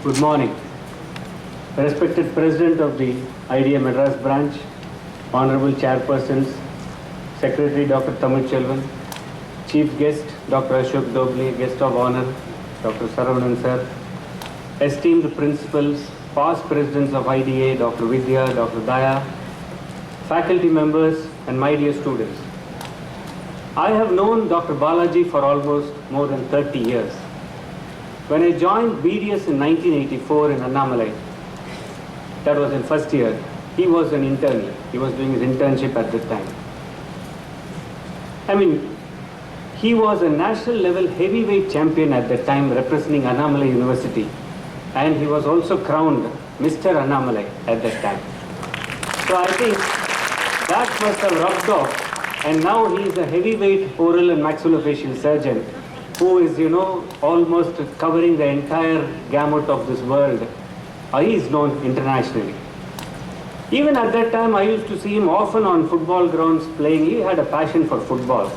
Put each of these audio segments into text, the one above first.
Good morning. Respected President of the IDA Madras branch, Honorable Chairpersons, Secretary Dr. Tamil Chelvan, Chief Guest Dr. Ashok Doble, Guest of Honor Dr. Saravanan Sir, esteemed principals, past presidents of IDA, Dr. Vidya, Dr. Daya, faculty members, and my dear students. I have known Dr. Balaji for almost more than 30 years. When I joined BDS in 1984 in Annamalai, that was in first year, he was an intern. He was doing his internship at that time. He was a national level heavyweight champion at that time representing Annamalai University, and he was also crowned Mr. Annamalai at that time. So I think that must have rubbed off, and now he is a heavyweight oral and maxillofacial surgeon who is, almost covering the entire gamut of this world. He is known internationally. Even at that time, I used to see him often on football grounds playing. He had a passion for football.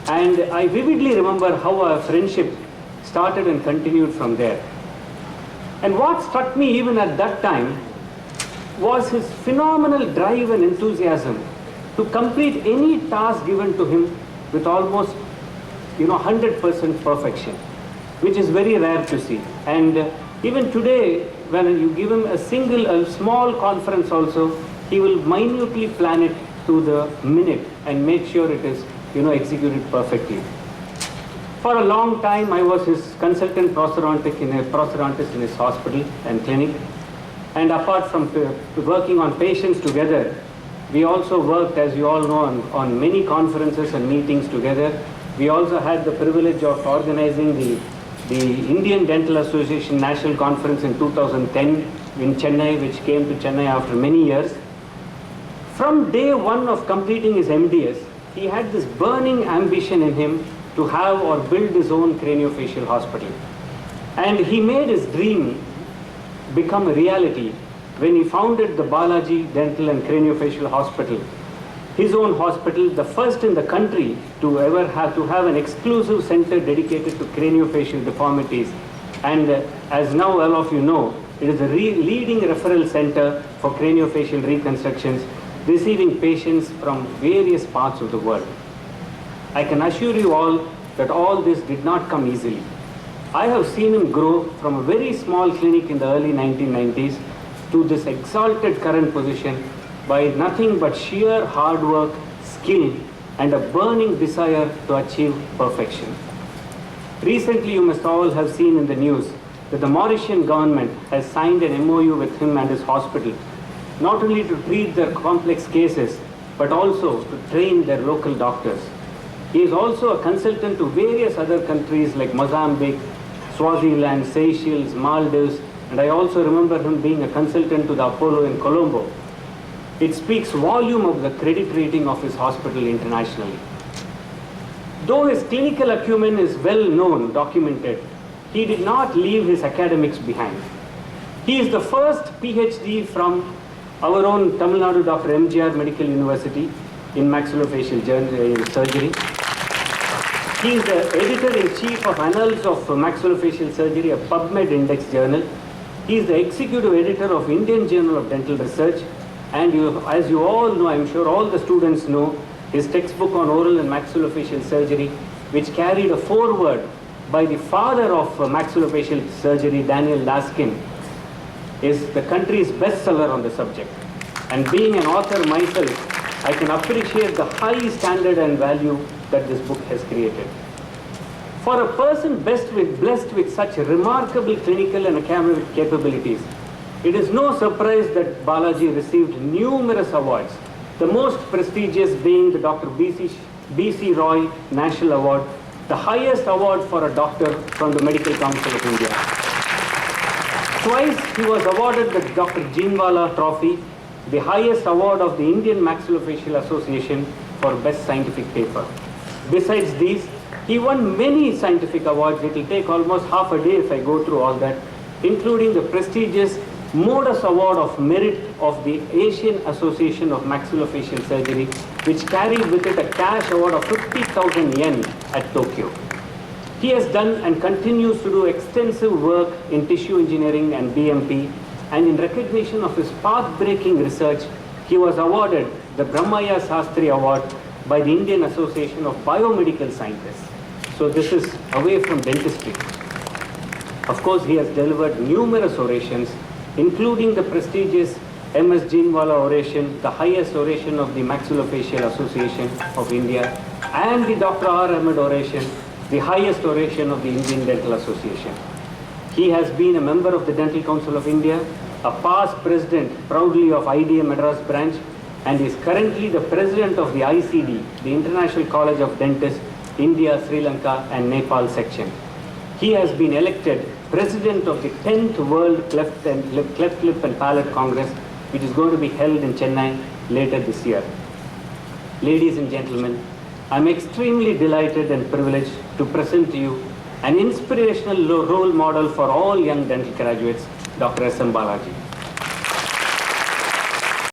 And I vividly remember how our friendship started and continued from there. And what struck me even at that time was his phenomenal drive and enthusiasm to complete any task given to him with almost 100% perfection, which is very rare to see. And even today, when you give him a small conference also, he will minutely plan it to the minute and make sure it is, executed perfectly. For a long time, I was his consultant prosthodontist in his hospital and clinic. And apart from working on patients together, we also worked, as you all know, on many conferences and meetings together. We also had the privilege of organizing the Indian Dental Association National Conference in 2010 in Chennai, which came to Chennai after many years. From day one of completing his MDS, he had this burning ambition in him to have or build his own craniofacial hospital. And he made his dream become a reality when he founded the Balaji Dental and Craniofacial Hospital, his own hospital, the first in the country to ever have an exclusive center dedicated to craniofacial deformities. And as now all of you know, it is the leading referral center for craniofacial reconstructions, receiving patients from various parts of the world. I can assure you all that all this did not come easily. I have seen him grow from a very small clinic in the early 1990s to this exalted current position by nothing but sheer hard work, skill, and a burning desire to achieve perfection. Recently, you must all have seen in the news that the Mauritian government has signed an MOU with him and his hospital, not only to treat their complex cases, but also to train their local doctors. He is also a consultant to various other countries like Mozambique, Swaziland, Seychelles, Maldives, and I also remember him being a consultant to the Apollo in Colombo. It speaks volume of the credit rating of his hospital internationally. Though his clinical acumen is well known, documented, he did not leave his academics behind. He is the first PhD from our own Tamil Nadu Dr. MGR Medical University in maxillofacial surgery. He is the editor-in-chief of Annals of Maxillofacial Surgery, a PubMed index journal. He is the executive editor of Indian Journal of Dental Research. And as you all know, I'm sure all the students know, his textbook on oral and maxillofacial surgery, which carried a foreword by the father of maxillofacial surgery, Daniel Laskin, is the country's bestseller on the subject. And being an author myself, I can appreciate the high standard and value that this book has created. For a person blessed with such remarkable clinical and academic capabilities, it is no surprise that Balaji received numerous awards, the most prestigious being the Dr. B.C. Roy National Award, the highest award for a doctor from the Medical Council of India. Twice he was awarded the Dr. Jeanwala Trophy, the highest award of the Indian Maxillofacial Association for Best Scientific Paper. Besides these, he won many scientific awards. It will take almost half a day if I go through all that, including the prestigious Modus Award of Merit of the Asian Association of Maxillofacial Surgery, which carried with it a cash award of 50,000 yen at Tokyo. He has done and continues to do extensive work in tissue engineering and BMP, and in recognition of his path-breaking research, he was awarded the Brahmaya Sastri Award by the Indian Association of Biomedical Scientists. So this is away from dentistry. Of course, he has delivered numerous orations, including the prestigious M.S. Jeanwala oration, the highest oration of the Maxillofacial Association of India, and the Dr. R. Ahmed oration, the highest oration of the Indian Dental Association. He has been a member of the Dental Council of India, a past president proudly of IDA Madras branch, and is currently the president of the ICD, the International College of Dentists, India, Sri Lanka, and Nepal section. He has been elected president of the 10th World Cleft Lip and Palate Congress, which is going to be held in Chennai later this year. Ladies and gentlemen, I'm extremely delighted and privileged to present to you an inspirational role model for all young dental graduates, Dr. S.M. Balaji.